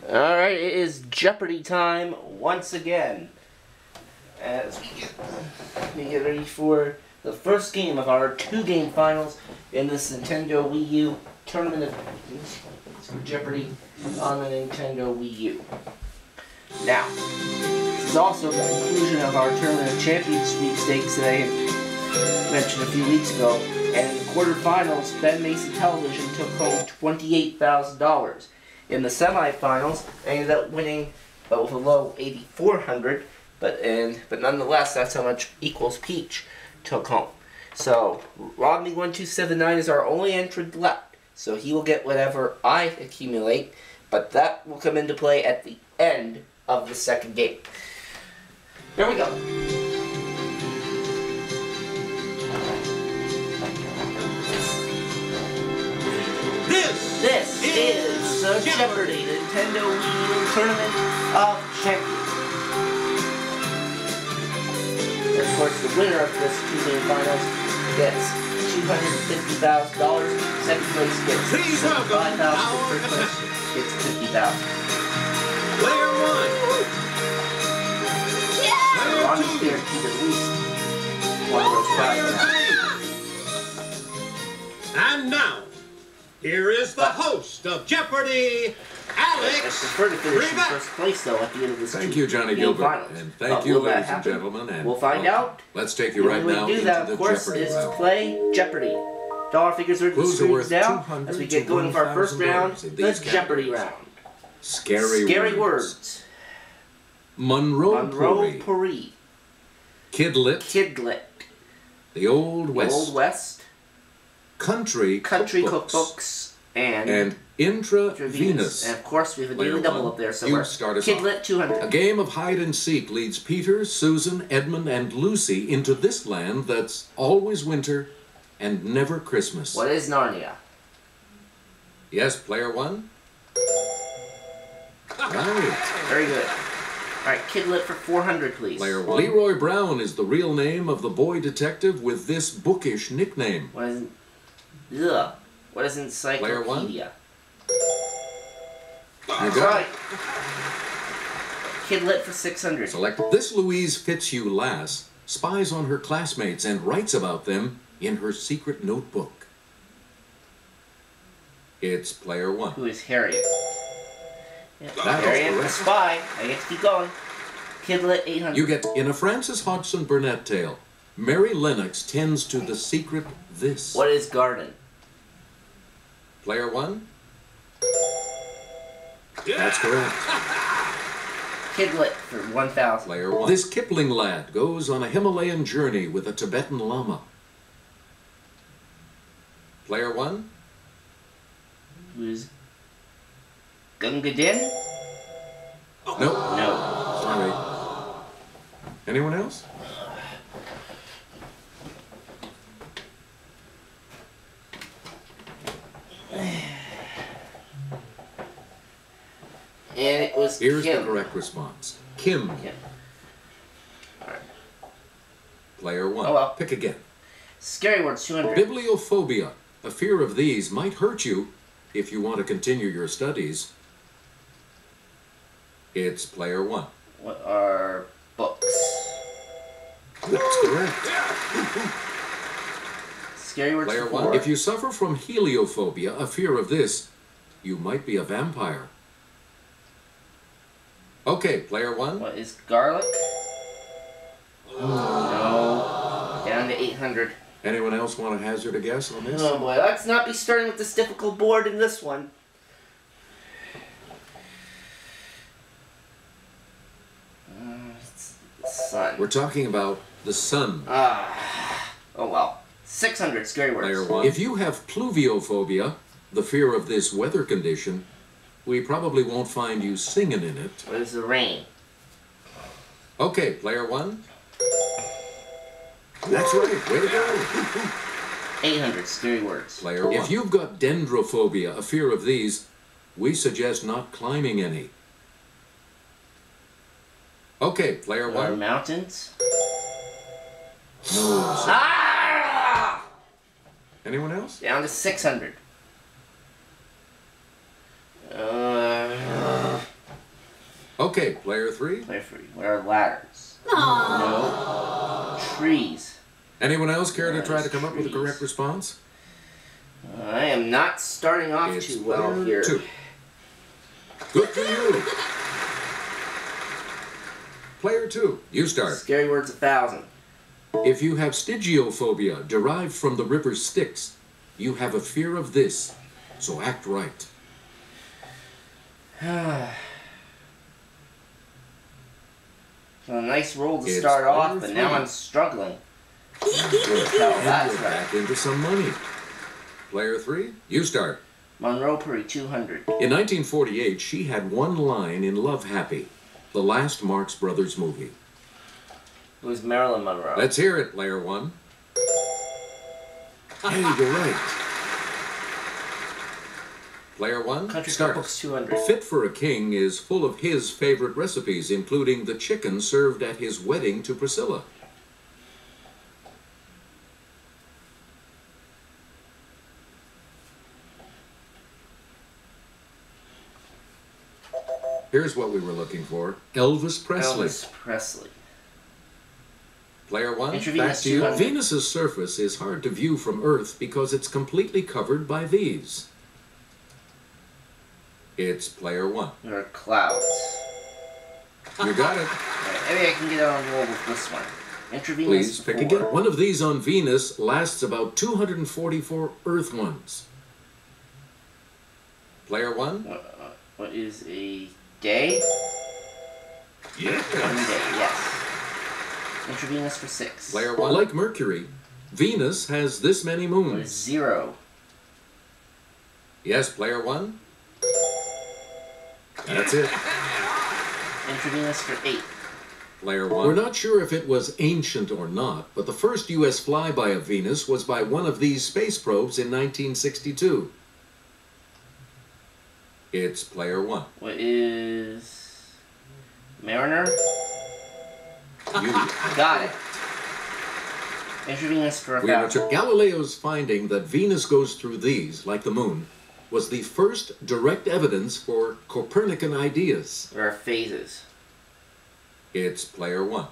Alright, it is Jeopardy time once again. As we get ready for the first game of our two-game finals in this Nintendo Wii U tournament of Jeopardy on the Nintendo Wii U. Now, this is also the conclusion of our Tournament of Champions sweepstakes that I had mentioned a few weeks ago. And in the quarterfinals, Ben Mason Television took home $28,000. In the semifinals, I ended up winning with a low $8,400, but nonetheless, that's how much Equals Peach took home. So Rodney1279 is our only entrant left, so he will get whatever I accumulate, but that will come into play at the end of the second game. Here we go. This is the Jeopardy Nintendo Wii U Tournament of Champions. And of course, the winner of this two-game finals gets $250,000. Second place gets $75,000. Third place gets $50,000. Player one. Yeah! Ronnie's guaranteed at least one of those prizes. And now, here is the host of Jeopardy, Alex. I prefer to finish in first place, though, at the end of this. Thank you, Johnny Gilbert, finals. and thank you, ladies and gentlemen. And we'll find out. Let's take you right now into that, the of course, Jeopardy is round. to play Jeopardy. Dollar figures are the screens now as we get going for our first round, the Jeopardy round. Scary words. Monroe Paris. Kidlit. The Old West. Country cookbooks. And intravenous. And of course, we have a daily double up there somewhere. Kidlit 200. A game of hide and seek leads Peter, Susan, Edmund, and Lucy into this land that's always winter and never Christmas. What is Narnia? Yes, player one. Right. Very good. Alright, Kidlit for 400, please. Player one. Leroy Brown is the real name of the boy detective with this bookish nickname. What is encyclopedia? Player one. You got right. Kidlit for 600. Select. This Louise Fitzhugh lass spies on her classmates and writes about them in her secret notebook. It's player one. Who is Harriet? Yeah, That Harriet is the spy. I get to keep going. Kidlit 800. You get, in a Frances Hodgson Burnett tale, Mary Lennox tends to the secret this. What is garden? Player one? That's correct. Kidlit for 1,000. Player one. This Kipling lad goes on a Himalayan journey with a Tibetan lama. Player one? Who's Gunga Din? Nope. No. Sorry. Anyone else? And it was Here's Kim. the correct response. Kim. Kim. Alright. Player one. Oh well. Pick again. Scary words 200. Bibliophobia. A fear of these might hurt you if you want to continue your studies. It's player one. What are books? That's correct. Scary words Player 4. one. If you suffer from heliophobia, a fear of this, you might be a vampire. Okay, player one. What is garlic? No. Down to 800. Anyone else want to hazard a guess on this? Oh boy, let's not be starting with this difficult board in this one. Sun. We're talking about the sun. Oh well. 600 scary words. Player one. If you have pluviophobia, the fear of this weather condition, we probably won't find you singing in it. What is the rain? Okay, player one. That's right. Way to go. 800 scary words. Player one. If you've got dendrophobia, a fear of these, we suggest not climbing any. Okay, player What are one. mountains? No. Ah! Anyone else? Down to 600. Okay, player 3. Player 3. What are ladders? No. Trees. Anyone else care to try to come up with a trees. correct response? I am not starting off It's too well player here. 2. Good for you. Player 2, you start. Scary words 1,000. If you have stygiophobia derived from the river Styx, you have a fear of this, so act right. A nice roll to It's start off, player but 3. now I'm struggling. Good. No, And that's we're right. back into some money. Player 3, you start. Monroe Puri 200. In 1948, she had one line in Love Happy, the last Marx Brothers movie. It was Marilyn Monroe. Let's hear it, player 1. Hey, you're right. Player 1, Country start. Cookbooks 200. Fit for a King is full of his favorite recipes, including the chicken served at his wedding to Priscilla. Here's what we were looking for. Elvis Presley. Elvis Presley. Player 1, Intravenous back to you. 200. Venus's surface is hard to view from Earth because it's completely covered by these. It's player 1. There are clouds. You got it. Right, maybe I can get on a roll with this one. Intravenous Please pick 4. again. One of these on Venus lasts about 244 Earth ones. Player 1? What is a day? Yeah. 1 day, yes. Intravenous for 6. Player 1. Like Mercury, Venus has this many What is moons. 0? Yes, player 1. That's it. Intravenous for 8. Player 1. We're not sure if it was ancient or not, but the first U.S. flyby of Venus was by one of these space probes in 1962. It's player 1. What is Mariner? You Got it. Intravenous for We 1,000. Galileo's finding that Venus goes through these, like the moon, was the first direct evidence for Copernican ideas. There are phases. It's player 1.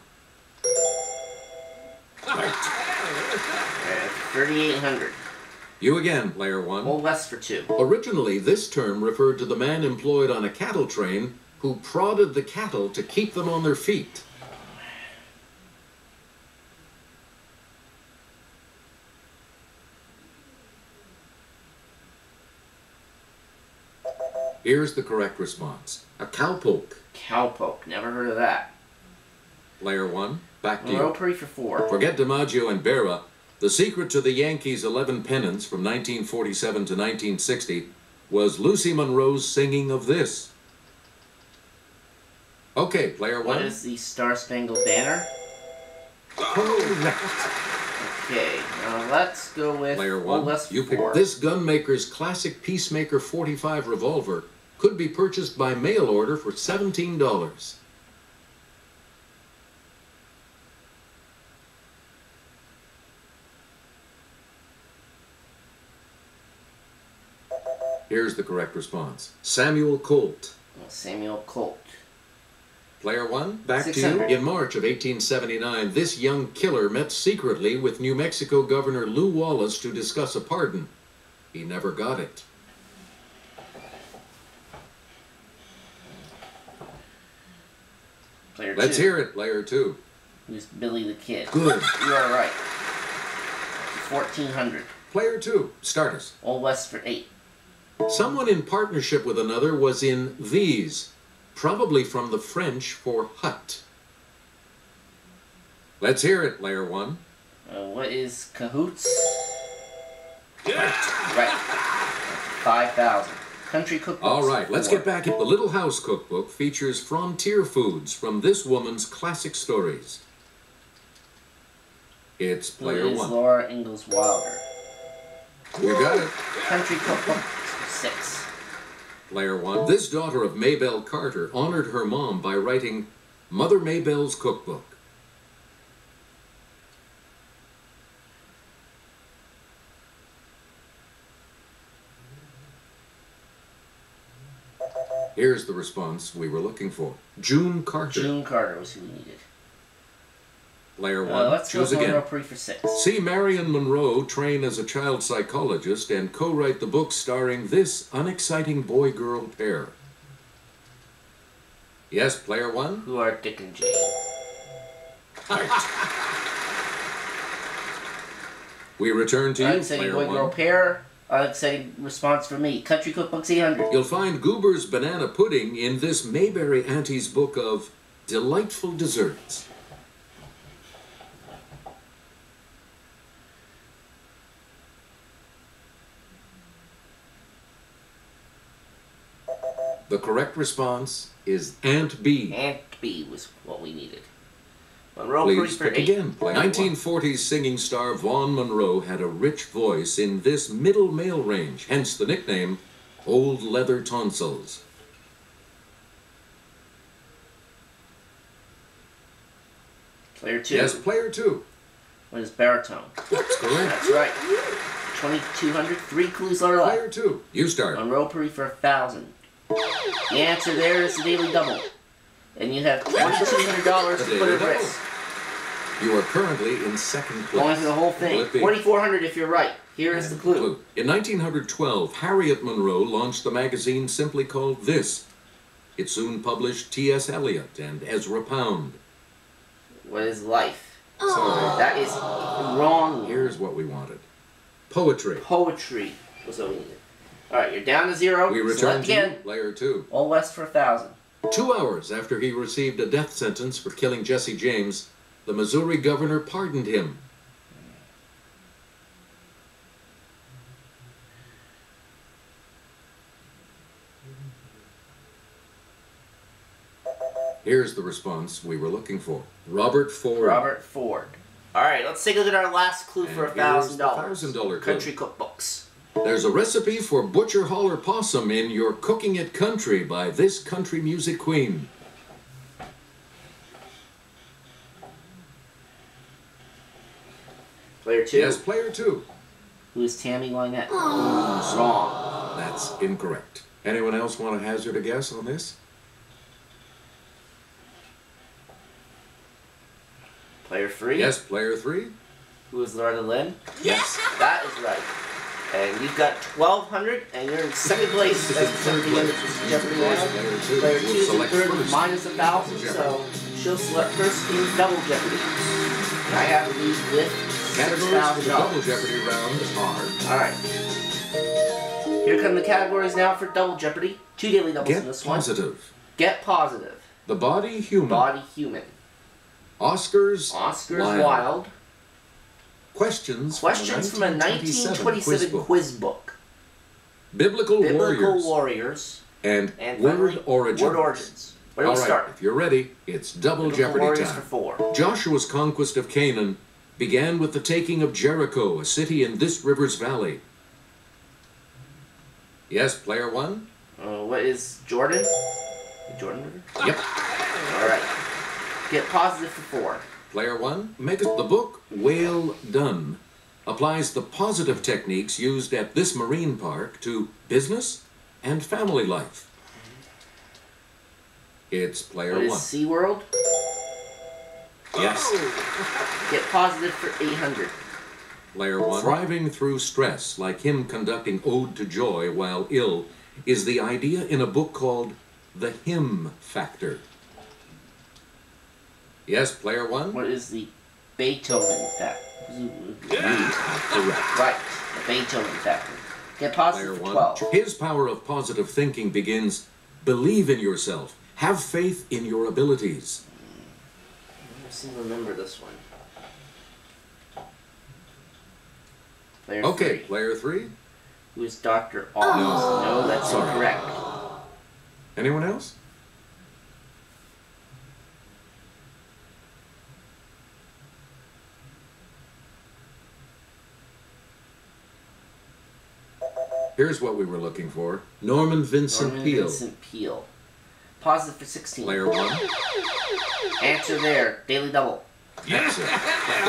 Right. 3,800. You again, player 1. Old West for 2. Originally, this term referred to the man employed on a cattle train who prodded the cattle to keep them on their feet. Here's the correct response. A cowpoke. Cowpoke. Never heard of that. Player 1, back to you. Monroe for 4. Forget DiMaggio and Berra. The secret to the Yankees' 11 pennants from 1947 to 1960 was Lucy Monroe's singing of this. Okay, player 1. What is the Star Spangled Banner? Correct. Okay, now let's go with Player Old 1, West you for pick. 4. This gunmaker's classic Peacemaker 45 revolver could be purchased by mail order for $17. Here's the correct response. Samuel Colt. Samuel Colt. Player 1, back to you. 600. In March of 1879, this young killer met secretly with New Mexico Governor Lew Wallace to discuss a pardon. He never got it. Player 2. Let's hear it, player 2. Who's Billy the Kid? Good. You are right. 1,400. Player 2, start us. Old West for 8. Someone in partnership with another was in these, probably from the French for hut. Let's hear it, player 1. What is Cahoots? Right. Right. 5,000. Country Cookbooks. All right, let's 4. get back. The Little House Cookbook features frontier foods from this woman's classic stories. It's Who player is 1. Laura Ingalls Wilder? You got it. Country Cookbooks 6. Player 1. This daughter of Maybelle Carter honored her mom by writing Mother Maybelle's Cookbook. Here's the response we were looking for. June Carter. June Carter was who we needed. Player 1, Let's choose go again. for for 6. See Marion Monroe train as a child psychologist and co-write the book starring this unexciting boy-girl pair. Yes, player 1? Who are Dick and Jane? We return to you, Unexciting player boy-girl 1. pair. Unexciting response from me. Country Cookbooks 800. You'll find Goober's Banana Pudding in this Mayberry Auntie's book of delightful desserts. The correct response is Aunt B. Aunt B was what we needed. Monroe Please for pick 8. again. 1940s singing star Vaughn Monroe had a rich voice in this middle male range, hence the nickname Old Leather Tonsils. Player 2. Yes, player 2. What is baritone? That's correct. That's right. 2,200. 3 clues are left. Player 2. You start. Monroe for 1,000. The answer there is the Daily Double. And you have $2,200 to put at risk. You are currently in second place. Going for the whole thing. Will it be? 2,400 if you're right. Here is the clue. In 1912, Harriet Monroe launched the magazine simply called This. It soon published T.S. Eliot and Ezra Pound. What is life? Sorry. That is wrong. Here's what we wanted. Poetry. Poetry was what we needed. Alright, you're down to 0. We return Select to you, again. player 2. All west for 1,000. 2 hours after he received a death sentence for killing Jesse James, the Missouri governor pardoned him. Here's the response we were looking for. Robert Ford. Robert Ford. Alright, let's take a look at our last clue for And here's the $1,000. $1,000 clue. Country Cookbooks. There's a recipe for Butcher Holler Possum in You're Cooking It Country by this country music queen. Player 2. Yes, player 2. Who is Tammy Lynette? Wrong. That's incorrect. Anyone else want to hazard a guess on this? Player 3. Yes, player 3. Who is Loretta Lynn? Yes. That is right. And you've got 1,200, and you're in second place. This is third place. Jeopardy Player round. two. Player We'll 2 is in select third, first. minus 1,000, so she'll select first in double Jeopardy. And I have to leave with Categories for the double $6,000. Jeopardy round are Alright. Here come the categories now for double Jeopardy. 2 daily doubles in Get this one. Positive, Get positive. The Body Human, Body human. Oscars, Oscars wild. Questions Questions from a 1927 quiz book. Biblical Warriors, Warriors. and And Word finally, Origins. Word Origins. Where do All we right, start? if you're ready, it's double Biblical Jeopardy Warriors time. for 4. Joshua's conquest of Canaan began with the taking of Jericho, a city in this river's valley. Yes, player 1? What is Jordan? The Jordan River? Yep. Alright. Get positive for 4. Player 1, the book Whale Done applies the positive techniques used at this marine park to business and family life. It's player What is 1. SeaWorld? Yes. Get positive for 800. Player 1. Thriving through stress, like him conducting Ode to Joy while ill, is the idea in a book called The Him Factor. Yes, player 1? What is the Beethoven factor? Correct. Right. The Beethoven factor. Get Player positive for 1. 12. His power of positive thinking begins, believe in yourself, have faith in your abilities. I seem to remember this one. Player Okay, 3. player 3. Who is Dr. Oz? No, that's Sorry. incorrect. Anyone else? Here's what we were looking for. Norman Vincent Norman Peale. Vincent Peale. Positive for 16. Player 1. Answer there. Daily double. That's it. The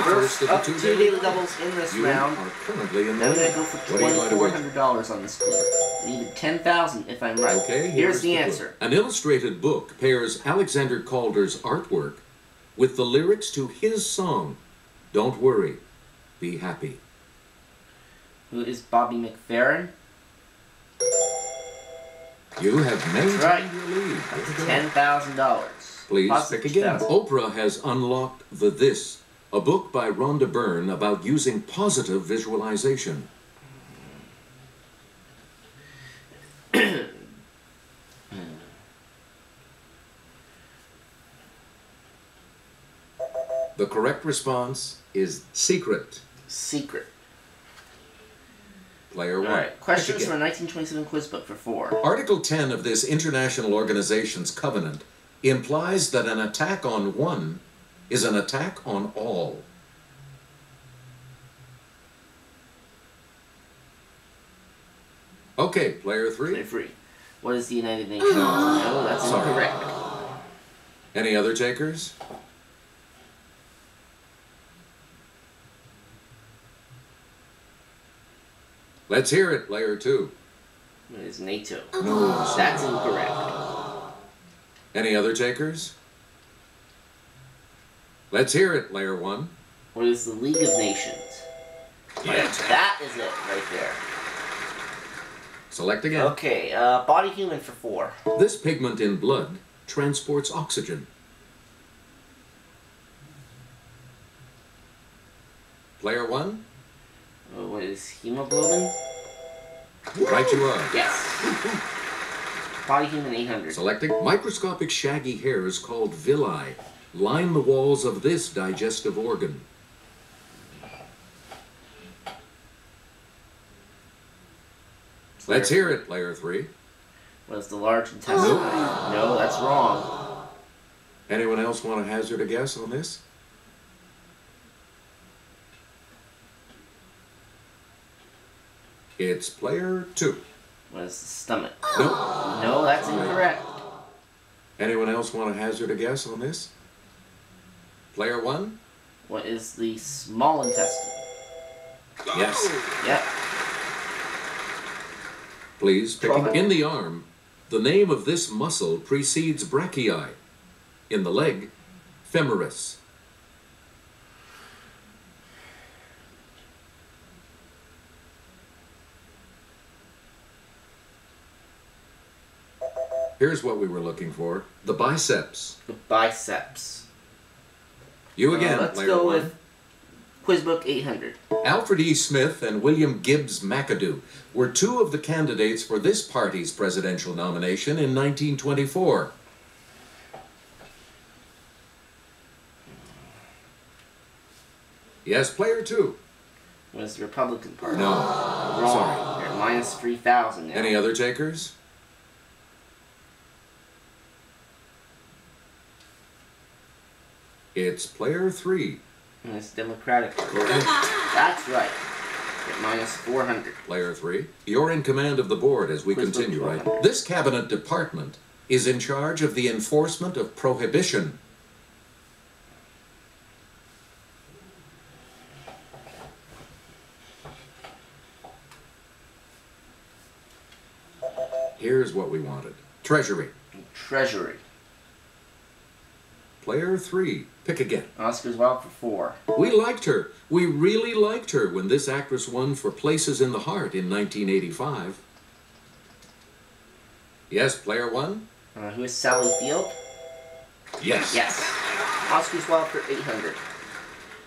First first of the up 2 2 daily doubles in this You round. are currently in Then I'm the going to lead. go for What are you going to win? $2,400 on this clue. I need 10,000 if I'm right. Okay, here's the clue. answer. An illustrated book pairs Alexander Calder's artwork with the lyrics to his song, Don't Worry, Be Happy. Who is Bobby McFerrin? You have maintained right. your lead. $10,000. Please Positive pick again. 2,000. Oprah has unlocked The This, a book by Rhonda Byrne about using positive visualization. The correct response is secret. Secret. Player one. All right. Questions Pick from a again. 1927 quiz book for 4. Article 10 of this international organization's covenant implies that an attack on one is an attack on all. Okay, player Play three. free. What is the United Nations? No, that's Sorry. incorrect. Any other takers? Let's hear it, player two. What is NATO? No, sorry. That's incorrect. Any other takers? Let's hear it, player one. What is the League of Nations? Yes. That is it right there. Select again. Okay, body human for 4. This pigment in blood transports oxygen. Player one. What is hemoglobin? Right you are. Yes. Body human 800. Selecting microscopic shaggy hairs called villi line the walls of this digestive organ. Let's hear it, player three. What is the large intestine? Nope. No, that's wrong. Anyone else want to hazard a guess on this? It's player two. What is the stomach? Nope. No, that's incorrect. Anyone else want to hazard a guess on this? Player one? What is the small intestine? Yes. Yep. Please pick Troma. in the arm. The name of this muscle precedes brachii. In the leg, femoris. Here's what we were looking for. The biceps. The biceps. You again, Let's player go one. with Quizbook 800. Alfred E. Smith and William Gibbs McAdoo were two of the candidates for this party's presidential nomination in 1924. Yes, player two. What is the Republican Party? No. Wrong. Sorry. You're at minus 3,000 now. Any other takers? It's player three. And it's Democratic Party. That's right. You're at minus 400. Player three. You're in command of the board as we Quiz book continue, right? 400. This cabinet department is in charge of the enforcement of prohibition. Here's what we wanted. Treasury. Treasury. Player three. Pick again. Oscar's Wilde for 4. We liked her. We really liked her when this actress won for Places in the Heart in 1985. Yes, player one? Who is Sally Field? Yes. Yes. Oscar's Wilde for 800.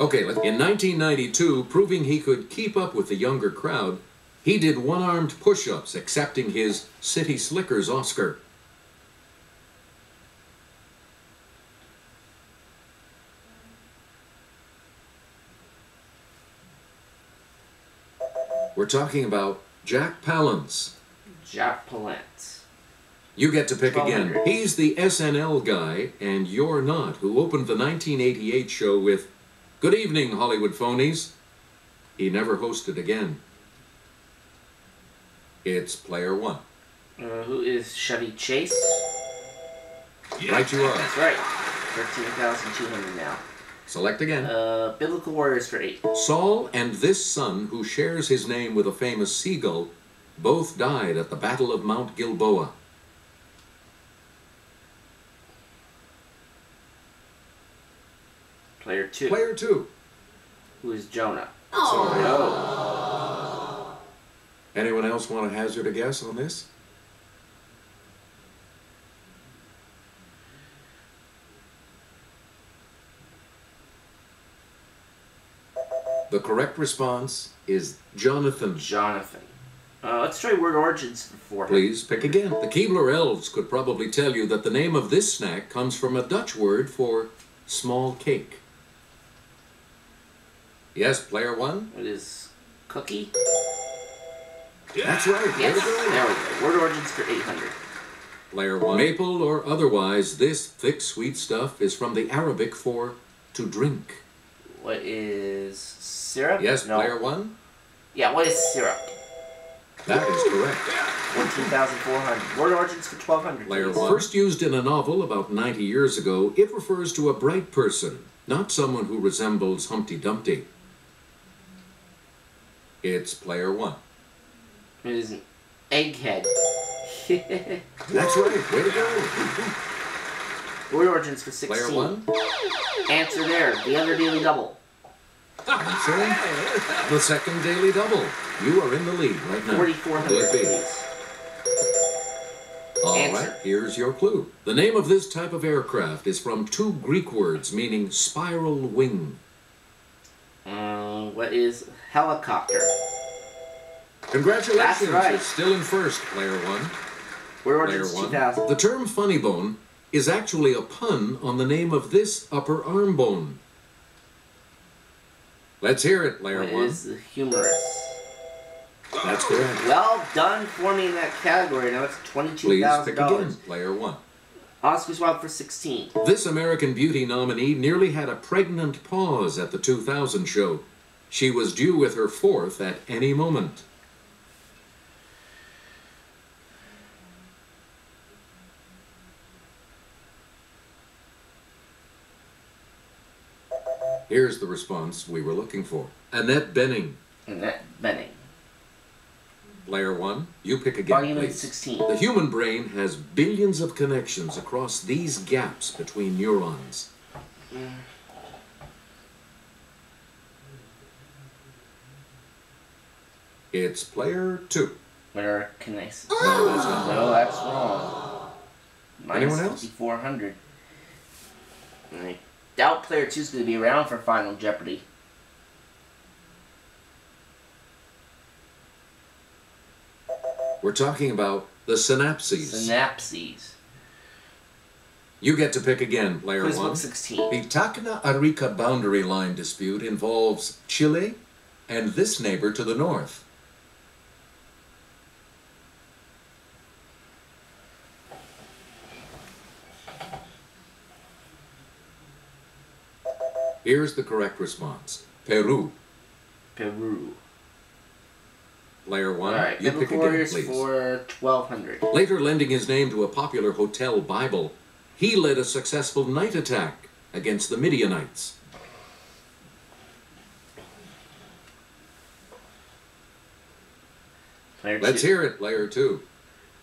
Okay, in 1992, proving he could keep up with the younger crowd, he did one-armed push-ups, accepting his City Slickers Oscar. We're talking about Jack Palance. Jack Palance. You get to pick again. 1200. He's the SNL guy, and you're not, who opened the 1988 show with, "Good evening, Hollywood phonies." He never hosted again. It's player one. Who is Chevy Chase? Right you are. That's right. 13,200 now. Select again. Biblical Warriors for 8. Saul and this son, who shares his name with a famous seagull, Both died at the Battle of Mount Gilboa. Player 2. Player 2. Who is Jonah? Sorry. No. Anyone else want to hazard a guess on this? The correct response is Jonathan. Jonathan. Let's try word origins for him. Please pick again. The Keebler elves could probably tell you that the name of this snack comes from a Dutch word for small cake. Yes, player 1? It is cookie. That's right. Yes. There we go. There we go. Word origins for 800. Player 1. Maple or otherwise, this thick, sweet stuff is from the Arabic for to drink. What is syrup? Yes, No. player 1? Yeah, what is syrup? That is correct. 14,400. Word origins for 1,200. Player please. 1. First used in a novel about 90 years ago, it refers to a bright person, not someone who resembles Humpty Dumpty. It's player 1. It is an egghead. That's right. Way to go. Word origins for 16. Player 1? Answer there. The other daily double. Answer. The second daily double. You are in the lead right now. 4,400, Will it be? please. All Answer. right, here's your clue. The name of this type of aircraft is from two Greek words meaning spiral wing. What is helicopter? Congratulations, That's right. you're still in first, player 1. Word Player origins 1. 2,000. The term funny bone is actually a pun on the name of this upper arm bone. Let's hear it, player What 1. is the humorous? That's correct. Well done for me in that category. Now it's Please pick again, $22,000. player 1. Oscar swap for 16. This American Beauty nominee nearly had a pregnant pause at the 2000 show. She was due with her fourth at any moment. Here's the response we were looking for. Annette Bening. Annette Bening. Player 1, you pick again, Volume please. 16. The human brain has billions of connections across these gaps between neurons. It's player 2. Where can I see? No, that's not. No, that's wrong. Anyone else? 5,400. I doubt player 2 is going to be around for Final Jeopardy. We're talking about the synapses. Synapses. You get to pick again, player Quiz 1. book 16. The Tacna-Arica boundary line dispute involves Chile and this neighbor to the north. Here's the correct response. Peru. Peru. Player 1, Alright, you pick again, Warriors please. for 1,200. Later lending his name to a popular hotel Bible, he led a successful night attack against the Midianites. Player 2. Let's hear it, player 2.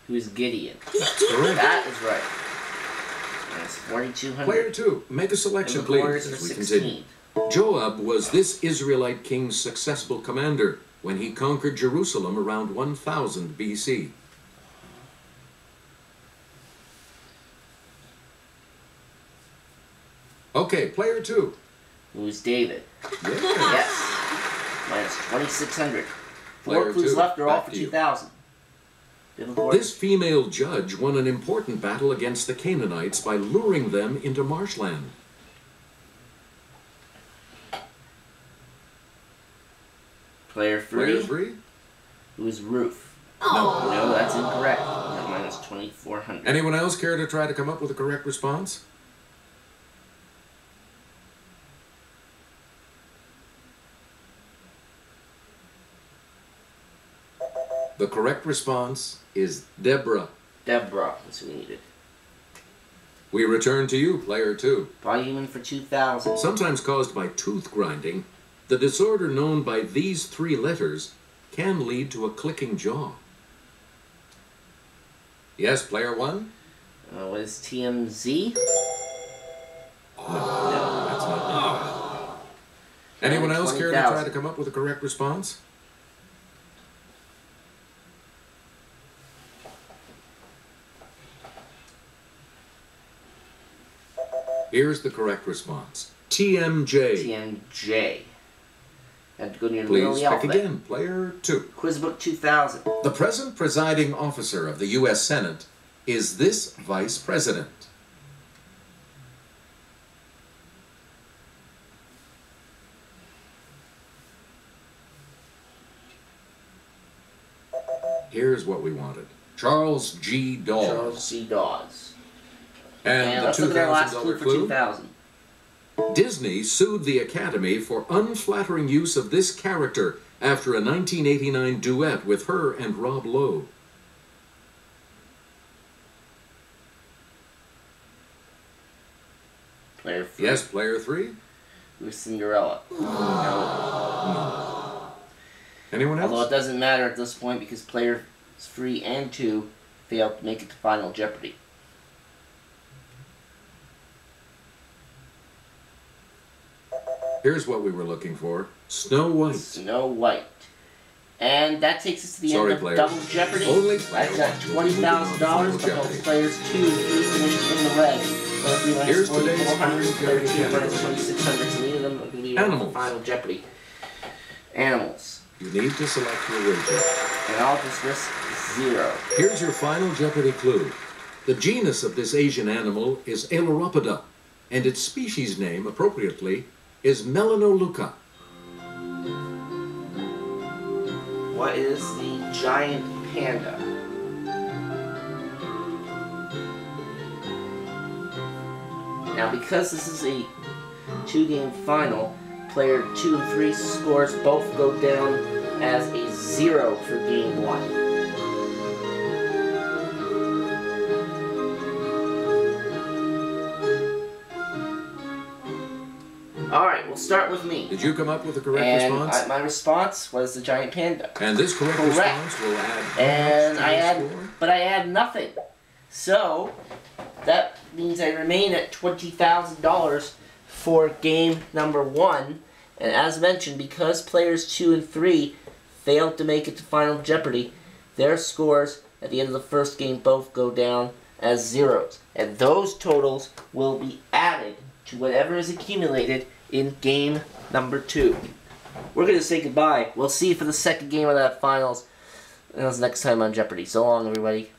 Who's Gideon? Correct. That is right. That's 4,200. Player 2, make a selection, Biblical Warriors please, for as we 16. continue. Joab was this Israelite king's successful commander when he conquered Jerusalem around 1000 BC. Okay, player 2. Who's David? Yeah. Yes. Minus 2,600. Player 4 clues 2, left are all back for to you. 2,000. Biblical Warriors. This female judge won an important battle against the Canaanites by luring them into marshland. Player 3. Player 3? Who's Ruth? No. No, that's incorrect. Minus 2,400. Anyone else care to try to come up with a correct response? The correct response is Deborah. Deborah. That's who we needed. We return to you, player 2. Volume in for 2,000. Sometimes caused by tooth grinding, the disorder known by these three letters can lead to a clicking jaw. Yes, player 1? What is TMZ? No, that's not. Anyone else care to try to come up with a correct response? Here's the correct response. TMJ. TMJ. Have to go near the middle of Please the pick alphabet. again, player 2. Quizbook 2000. The present presiding officer of the U.S. Senate is this vice president. Here's what we wanted. Charles G. Dawes. Charles G. Dawes. And the let's look at our last clue $2,000 for clue. 2000. Disney sued the Academy for unflattering use of this character after a 1989 duet with her and Rob Lowe. Player 3. Yes, player 3? Who's Cinderella? No. Anyone else? Although it doesn't matter at this point because players 3 and 2 failed to make it to Final Jeopardy. Here's what we were looking for. Snow White. Snow White. And that takes us to the end of players. Double Jeopardy. Only I've got $20,000 for both players 2 and 3 finished in the red. Player 3 minus Here's today's 4,400. Player 2 category. minus 2,600. So neither of them are going to be in Animals. Final Jeopardy. Animals. You need to select your wager. And I'll just risk 0. Here's your final Jeopardy clue. The genus of this Asian animal is Ailuropoda, and its species name, appropriately, is Melanoluca. What is the giant panda? Now, because this is a 2-game final, player 2 and 3 scores both go down as a 0 for game 1. Alright, we'll start with me. Did you come up with the correct And response? my response was the giant panda. And this correct response will add how And much to your score? but I add nothing. So that means I remain at $20,000 for game number 1. And as mentioned, because players 2 and 3 failed to make it to Final Jeopardy, their scores at the end of the first game both go down as 0s. And those totals will be added to whatever is accumulated in game number 2. We're going to say goodbye. We'll see you for the second game of that finals next time on Jeopardy. So long, everybody.